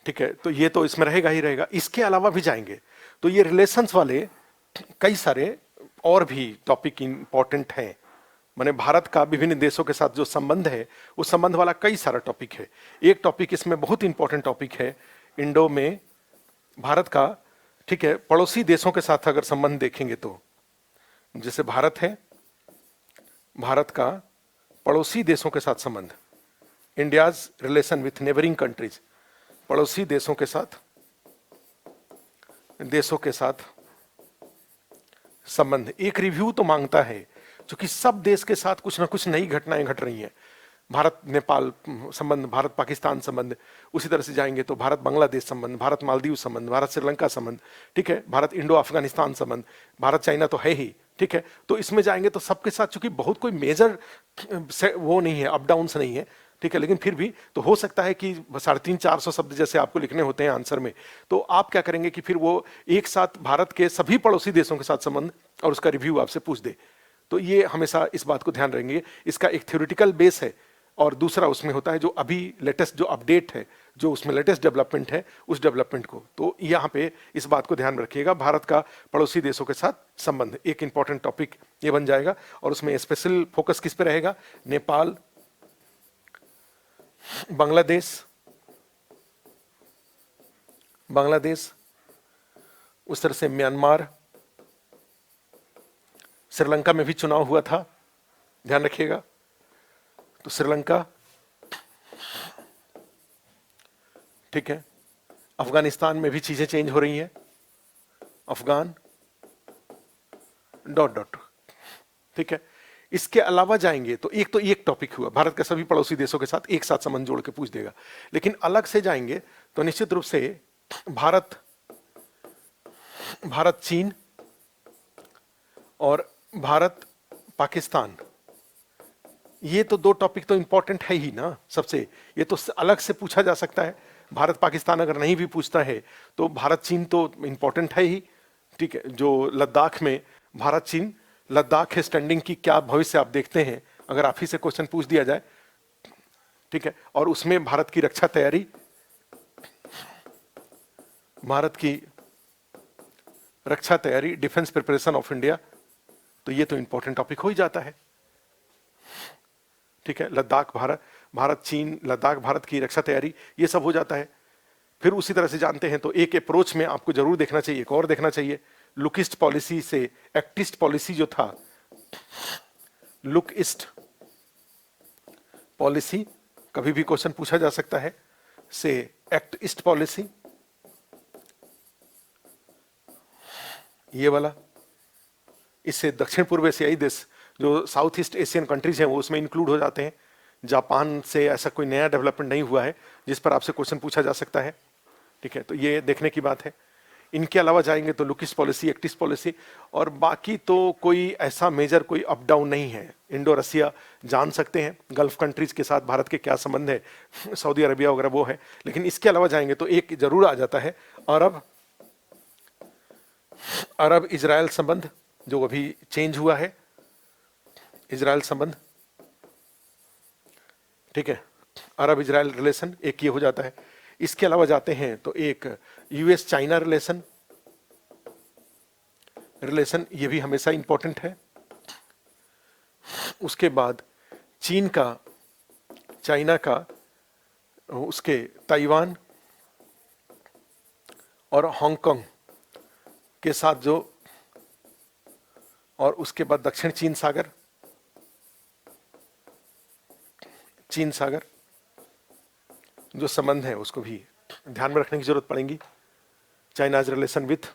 ठीक है। तो ये तो इसमें रहेगा ही रहेगा। इसके अलावा भी जाएंगे तो ये रिलेशंस वाले कई सारे और भी टॉपिक इंपॉर्टेंट हैं, माने भारत का विभिन्न देशों के साथ जो संबंध है उस संबंध वाला कई सारा टॉपिक है। एक टॉपिक इसमें बहुत इंपॉर्टेंट टॉपिक है, इंडो में भारत का, ठीक है, पड़ोसी देशों के साथ अगर संबंध देखेंगे तो जैसे भारत है भारत का पड़ोसी देशों के साथ संबंध, India's relation with neighbouring countries, पड़ोसी देशों के साथ संबंध। एक रिव्यू तो मांगता है, क्योंकि सब देश के साथ कुछ ना कुछ नई घटनाएं घट रही हैं। भारत नेपाल संबंध, भारत पाकिस्तान संबंध, उसी तरह से जाएंगे तो भारत बांग्लादेश संबंध, भारत मालदीव संबंध, भारत श्रीलंका संबंध, ठीक है, भारत इंडो अफगानिस्तान संबंध, भारत चाइना तो है ही, ठीक है। तो इसमें जाएंगे तो सबके साथ, चूंकि बहुत कोई मेजर वो नहीं है, अप डाउन नहीं है, ठीक है, लेकिन फिर भी तो हो सकता है कि 350-400 शब्द जैसे आपको लिखने होते हैं आंसर में, तो आप क्या करेंगे कि फिर वो एक साथ भारत के सभी पड़ोसी देशों के साथ संबंध और उसका रिव्यू आपसे पूछ दे। तो ये हमेशा इस बात को ध्यान रखेंगे, इसका एक थ्योरेटिकल बेस है और दूसरा उसमें होता है जो अभी लेटेस्ट जो अपडेट है, जो उसमें लेटेस्ट डेवलपमेंट है, उस डेवलपमेंट को। तो यहाँ पे इस बात को ध्यान रखिएगा, भारत का पड़ोसी देशों के साथ संबंध एक इंपॉर्टेंट टॉपिक ये बन जाएगा। और उसमें स्पेशल फोकस किस पे रहेगा? नेपाल, बांग्लादेश, उस तरह से म्यांमार, श्रीलंका में भी चुनाव हुआ था, ध्यान रखिएगा, तो श्रीलंका, ठीक है, अफगानिस्तान में भी चीजें चेंज हो रही हैं, अफगान डॉट डॉट, ठीक है। इसके अलावा जाएंगे तो एक टॉपिक हुआ, भारत के सभी पड़ोसी देशों के साथ एक साथ संबंध जोड़ के पूछ देगा। लेकिन अलग से जाएंगे तो निश्चित रूप से भारत चीन और भारत पाकिस्तान, ये तो दो टॉपिक तो इंपॉर्टेंट है ही ना सबसे, ये तो अलग से पूछा जा सकता है। भारत पाकिस्तान अगर नहीं भी पूछता है तो भारत चीन तो इंपॉर्टेंट है ही, ठीक है। जो लद्दाख में भारत चीन, लद्दाख के स्टैंडिंग की क्या भविष्य आप देखते हैं, अगर आप ही से क्वेश्चन पूछ दिया जाए, ठीक है। और उसमें भारत की रक्षा तैयारी, भारत की रक्षा तैयारी, डिफेंस प्रिपरेशन ऑफ इंडिया, तो ये तो इंपॉर्टेंट टॉपिक हो ही जाता है, ठीक है। लद्दाख भारत चीन, लद्दाख भारत की रक्षा तैयारी, ये सब हो जाता है। फिर उसी तरह से जानते हैं तो एक अप्रोच में आपको जरूर देखना चाहिए, एक और देखना चाहिए, लुकिस्ट पॉलिसी से एक्टिस्ट पॉलिसी जो था, लुक ईस्ट पॉलिसी कभी भी क्वेश्चन पूछा जा सकता है, से एक्ट ईस्ट पॉलिसी, ये वाला, इससे दक्षिण पूर्व एशियाई देश जो साउथ ईस्ट एशियन कंट्रीज हैं वो उसमें इंक्लूड हो जाते हैं। जापान से ऐसा कोई नया डेवलपमेंट नहीं हुआ है जिस पर आपसे क्वेश्चन पूछा जा सकता है, ठीक है। तो ये देखने की बात है। इनके अलावा जाएंगे तो लुकिस्ट पॉलिसी, एक्टिस्ट पॉलिसी, और बाकी तो कोई ऐसा मेजर कोई अप डाउन नहीं है। इंडो रसिया जान सकते हैं, गल्फ कंट्रीज के साथ भारत के क्या संबंध है, सऊदी अरबिया वगैरह वो है। लेकिन इसके अलावा जाएंगे तो एक जरूर आ जाता है, अरब इजराइल संबंध, जो अभी चेंज हुआ है, इजराइल संबंध, ठीक है, अरब इजराइल रिलेशन, एक ये हो जाता है। इसके अलावा जाते हैं तो एक यूएस चाइना रिलेशन, ये भी हमेशा इंपॉर्टेंट है। उसके बाद चीन का, चाइना का, उसके ताइवान और हांगकांग के साथ जो, और उसके बाद दक्षिण चीन सागर जो संबंध है उसको भी ध्यान में रखने की जरूरत पड़ेगी, चाइनाज रिलेशन विथ,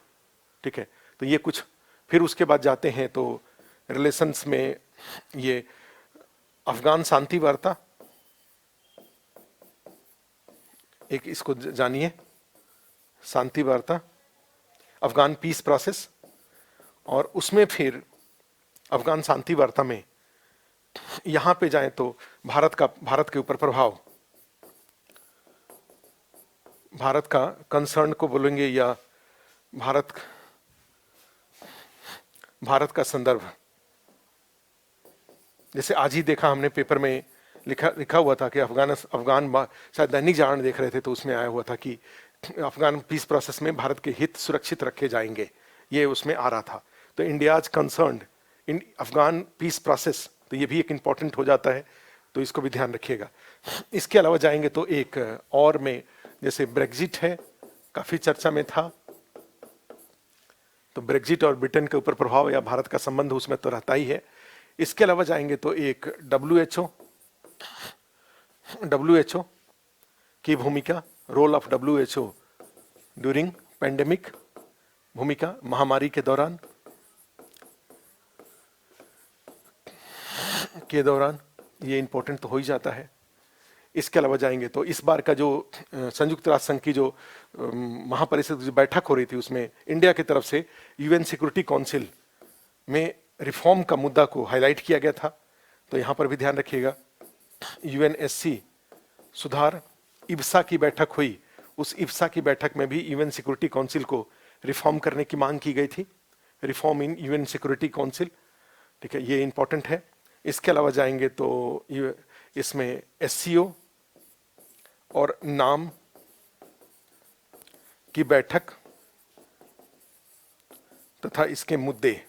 ठीक है। तो ये कुछ, फिर उसके बाद जाते हैं तो रिलेशंस में ये अफगान शांति वार्ता, एक इसको जानिए, शांति वार्ता, अफगान पीस प्रोसेस, और उसमें फिर अफगान शांति वार्ता में यहां पे जाएं तो भारत के ऊपर प्रभाव, भारत का कंसर्न को बोलेंगे या भारत का संदर्भ। जैसे आज ही देखा हमने पेपर में लिखा हुआ था कि अफगान शायद दैनिक जागरण देख रहे थे तो उसमें आया हुआ था कि अफगान पीस प्रोसेस में भारत के हित सुरक्षित रखे जाएंगे, ये उसमें आ रहा था। तो India's concern in Afghan peace process, तो ये भी एक इंपॉर्टेंट हो जाता है, तो इसको भी ध्यान रखिएगा। इसके अलावा जाएंगे तो एक और में, जैसे ब्रेग्जिट है, काफी चर्चा में था, तो ब्रेग्जिट और ब्रिटेन के ऊपर प्रभाव या भारत का संबंध उसमें तो रहता ही है। इसके अलावा जाएंगे तो एक डब्ल्यू एच ओ की भूमिका, role of WHO during pandemic, भूमिका महामारी के दौरान ये इंपॉर्टेंट तो हो ही जाता है। इसके अलावा जाएंगे तो इस बार का जो संयुक्त राष्ट्र संघ की जो महापरिषद की बैठक हो रही थी, उसमें इंडिया की तरफ से UN सिक्योरिटी काउंसिल में रिफॉर्म का मुद्दा को हाईलाइट किया गया था, तो यहां पर भी ध्यान रखिएगा। UNSC सुधार, इब्सा की बैठक हुई, उस इब्सा की बैठक में भी UN सिक्योरिटी काउंसिल को रिफॉर्म करने की मांग की गई थी, reform in UN security council, ठीक है, ये इंपॉर्टेंट है। इसके अलावा जाएंगे तो इसमें SCO और नाम की बैठक तथा इसके मुद्दे,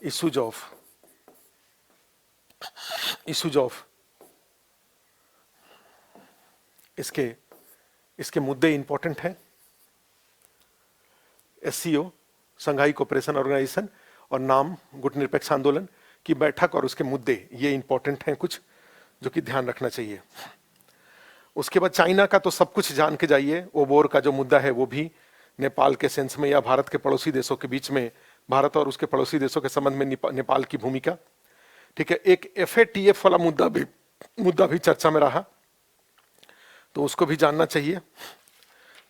इशूज ऑफ इसके मुद्दे इंपॉर्टेंट हैं। SCO संघाई कोऑपरेशन ऑर्गेनाइजेशन और नाम गुटनिरपेक्ष आंदोलन की बैठक और उसके मुद्दे, ये इंपॉर्टेंट हैं कुछ जो कि ध्यान रखना चाहिए। उसके बाद चाइना का तो सब कुछ जान के जाइए, ओबोर का जो मुद्दा है वो भी नेपाल के सेंस में या भारत के पड़ोसी देशों के बीच में, भारत और उसके पड़ोसी देशों के संबंध में नेपाल की भूमिका, ठीक है। एक FATF वाला मुद्दा भी चर्चा में रहा, तो उसको भी जानना चाहिए।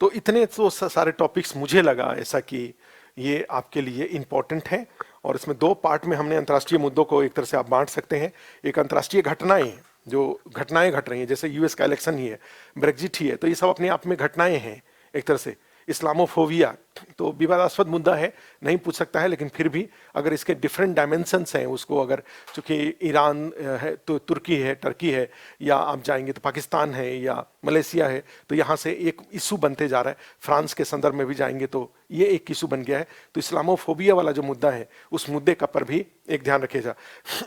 तो इतने तो सारे टॉपिक्स मुझे लगा ऐसा कि ये आपके लिए इंपॉर्टेंट है, और इसमें दो पार्ट में हमने अंतर्राष्ट्रीय मुद्दों को एक तरह से आप बांट सकते हैं। एक अंतर्राष्ट्रीय घटनाएं, जो घटनाएं घट रही हैं, जैसे US का इलेक्शन ही है, ब्रेग्जिट ही है, तो ये सब अपने आप में घटनाएं हैं एक तरह से। इस्लामोफोबिया तो विवादास्पद मुद्दा है, नहीं पूछ सकता है, लेकिन फिर भी अगर इसके डिफरेंट डायमेंशंस हैं, उसको अगर, चूंकि ईरान है तो तुर्की है, टर्की है, या आप जाएंगे तो पाकिस्तान है या मलेशिया है, तो यहाँ से एक इशू बनते जा रहा है। फ्रांस के संदर्भ में भी जाएंगे तो ये एक इशू बन गया है। तो इस्लामोफोबिया वाला जो मुद्दा है, उस मुद्दे का पर भी एक ध्यान रखिएगा।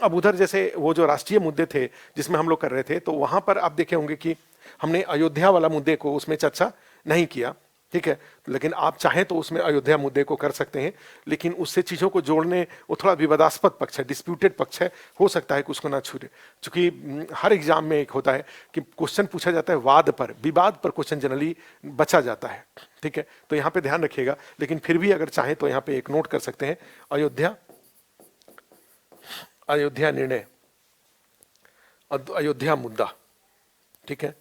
अब उधर जैसे वो जो राष्ट्रीय मुद्दे थे जिसमें हम लोग कर रहे थे, तो वहां पर आप देखे होंगे कि हमने अयोध्या वाला मुद्दे को उसमें चर्चा नहीं किया, ठीक है, लेकिन आप चाहें तो उसमें अयोध्या मुद्दे को कर सकते हैं, लेकिन उससे चीजों को जोड़ने, वो थोड़ा विवादास्पद पक्ष है, डिस्प्यूटेड पक्ष है, हो सकता है कि उसको ना छूटे। चूंकि हर एग्जाम में एक होता है कि क्वेश्चन पूछा जाता है वाद पर, विवाद पर क्वेश्चन जनरली बचा जाता है, ठीक है, तो यहां पे ध्यान रखिएगा। लेकिन फिर भी अगर चाहें तो यहां पे एक नोट कर सकते हैं, अयोध्या निर्णय, अयोध्या मुद्दा, ठीक है,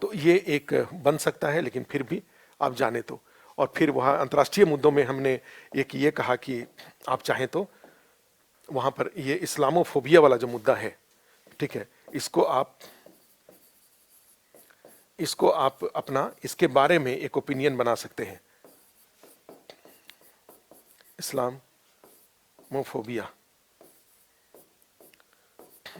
तो ये एक बन सकता है, लेकिन फिर भी आप जाने तो। और फिर वहां अंतर्राष्ट्रीय मुद्दों में हमने एक ये कहा कि आप चाहें तो वहां पर ये इस्लामोफोबिया वाला जो मुद्दा है, ठीक है, इसको आप अपना इसके बारे में एक ओपिनियन बना सकते हैं। इस्लामोफोबिया,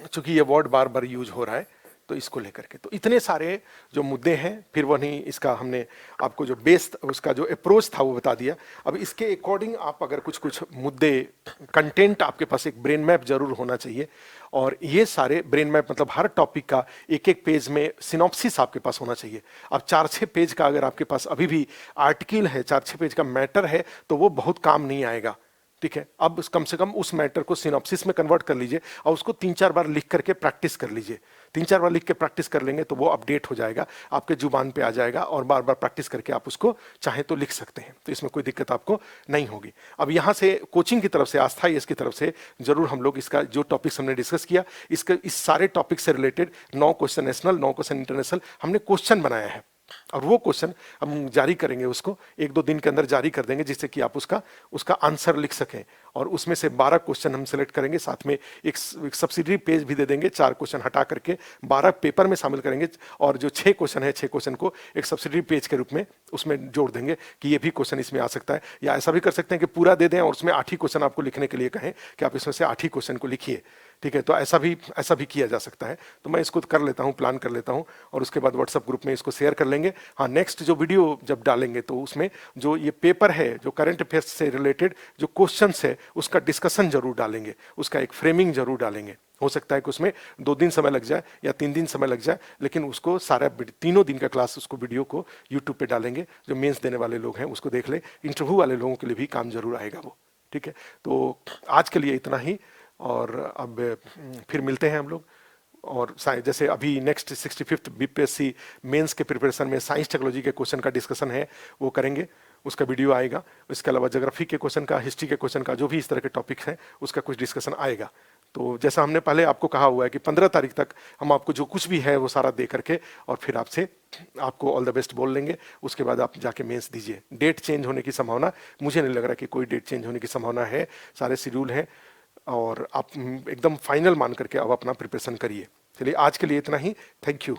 चूंकि ये वर्ड बार बार यूज हो रहा है, तो इसको लेकर के तो इतने सारे जो मुद्दे हैं, फिर वो नहीं, इसका हमने आपको जो बेस, उसका जो अप्रोच था वो बता दिया। अब इसके अकॉर्डिंग आप अगर कुछ मुद्दे, कंटेंट, आपके पास एक ब्रेन मैप जरूर होना चाहिए, और ये सारे ब्रेन मैप मतलब हर टॉपिक का एक एक पेज में सिनॉप्सिस आपके पास होना चाहिए। अब 4-6 पेज का अगर आपके पास अभी भी आर्टिकल है, 4-6 पेज का मैटर है, तो वो बहुत काम नहीं आएगा, ठीक है। अब कम से कम उस मैटर को सिनॉप्सिस में कन्वर्ट कर लीजिए और उसको 3-4 बार लिख करके प्रैक्टिस कर लीजिए। 3-4 बार लिख के प्रैक्टिस कर लेंगे तो वो अपडेट हो जाएगा, आपके जुबान पे आ जाएगा, और बार बार प्रैक्टिस करके आप उसको चाहे तो लिख सकते हैं, तो इसमें कोई दिक्कत आपको नहीं होगी। अब यहाँ से कोचिंग की तरफ से, आस्था IAS की तरफ से जरूर हम लोग इसका जो टॉपिक्स हमने डिस्कस किया, इस सारे टॉपिक से related 9 question national, 9 question international हमने क्वेश्चन बनाया है, और वो क्वेश्चन हम जारी करेंगे, उसको 1-2 दिन के अंदर जारी कर देंगे, जिससे कि आप उसका आंसर लिख सकें। और उसमें से 12 क्वेश्चन हम सेलेक्ट करेंगे, साथ में एक सब्सिडरी पेज भी दे देंगे, 4 क्वेश्चन हटा करके 12 पेपर में शामिल करेंगे, और जो 6 क्वेश्चन है, 6 क्वेश्चन को एक सब्सिडरी पेज के रूप में उसमें जोड़ देंगे कि ये भी क्वेश्चन इसमें आ सकता है। या ऐसा भी कर सकते हैं कि पूरा दे दें और उसमें 8 ही क्वेश्चन आपको लिखने के लिए कहें कि आप इसमें से 8 ही क्वेश्चन को लिखिए, ठीक है, तो ऐसा भी किया जा सकता है। तो मैं इसको कर लेता हूँ, प्लान कर लेता हूँ, और उसके बाद व्हाट्सएप ग्रुप में इसको शेयर कर लेंगे। हाँ, नेक्स्ट जो वीडियो जब डालेंगे तो उसमें जो ये पेपर है, जो करंट अफेयर्स से रिलेटेड जो क्वेश्चंस है, उसका डिस्कशन जरूर डालेंगे, उसका एक फ्रेमिंग जरूर डालेंगे। हो सकता है कि उसमें 2 दिन समय लग जाए या 3 दिन समय लग जाए, लेकिन उसको सारा 3 दिन का क्लास, उसको वीडियो को यूट्यूब पे डालेंगे, जो मेंस देने वाले लोग हैं उसको देख ले, इंटरव्यू वाले लोगों के लिए भी काम जरूर आएगा वो, ठीक है। तो आज के लिए इतना ही। और अब फिर मिलते हैं हम लोग। और जैसे अभी नेक्स्ट 65th बीपीएससी मेंस के प्रिपरेशन में साइंस टेक्नोलॉजी के क्वेश्चन का डिस्कशन है, वो करेंगे, उसका वीडियो आएगा। इसके अलावा ज्योग्राफी के क्वेश्चन का, हिस्ट्री के क्वेश्चन का, जो भी इस तरह के टॉपिक्स हैं उसका कुछ डिस्कशन आएगा। तो जैसा हमने पहले आपको कहा हुआ है कि 15 तारीख तक हम आपको जो कुछ भी है वो सारा दे करके और फिर आपसे आपको ऑल द बेस्ट बोल लेंगे। उसके बाद आप जाके मेंस दीजिए। डेट चेंज होने की संभावना, मुझे नहीं लग रहा कि कोई डेट चेंज होने की संभावना है, सारे शेड्यूल हैं और आप एकदम फाइनल मान करके अब अपना प्रिपरेशन करिए। चलिए आज के लिए इतना ही, थैंक यू।